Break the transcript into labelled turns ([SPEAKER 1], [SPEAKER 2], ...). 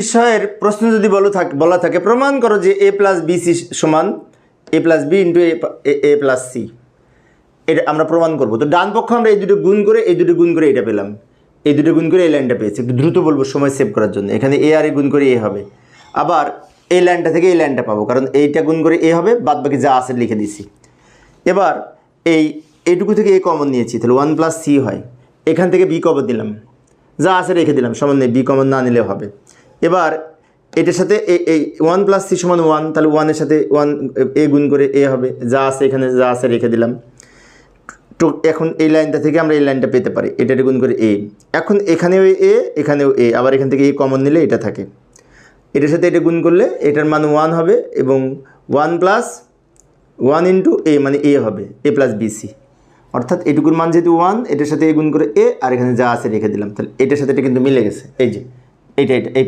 [SPEAKER 1] বিষয়ের প্রশ্ন যদি বলা থাকে প্রমাণ করো যে a প্লাস বি সি সমান a plus B into A plus C, এটা আমরা প্রমাণ করব। তো ডান পক্ষ আমরা এই দুটো গুণ করে এটা পেলাম, এই দুটো গুণ করে এই লাইনটা পেয়েছি। একটু দ্রুত বলবো সময় সেভ করার জন্য। এখানে এ আর এ গুণ করে এ হবে, আবার এই লাইনটা থেকে এই লাইনটা পাবো, কারণ এইটা গুণ করে এ হবে, বাদ বাকি যা আছে লিখে দিছি। এবার এইটুকু থেকে এ কমন নিয়েছি, তাহলে 1 প্লাস সি হয়। এখান থেকে বি কমন দিলাম, যা আছে রেখে দিলাম, সামান্য বি কমন না নিলেও হবে। এবার এটার সাথে এই 1 প্লাস সি সমান 1, তাহলে 1-এর সাথে 1 এ গুণ করে এ হবে, যা আছে এখানে যা আছে রেখে দিলাম। তো এখন এই লাইনটা থেকে আমরা এই লাইনটা পেতে পারি, এটাতে গুণ করে এ। এখন এখানেও এ, এখানেও এ, আবার এখান থেকে এ কমন নিলে এটা থাকে। এটার সাথে এটা গুণ করলে এটার মান 1 হবে, এবং 1 প্লাস 1 ইন্টু এ মানে এ হবে, এ প্লাস বিসি। অর্থাৎ এটুকুর মান যেহেতু 1, এটার সাথে এ গুণ করে এ, আর এখানে যা আছে রেখে দিলাম, তাহলে এটার সাথে এটা কিন্তু মিলে গেছে। এই যে এইটা এই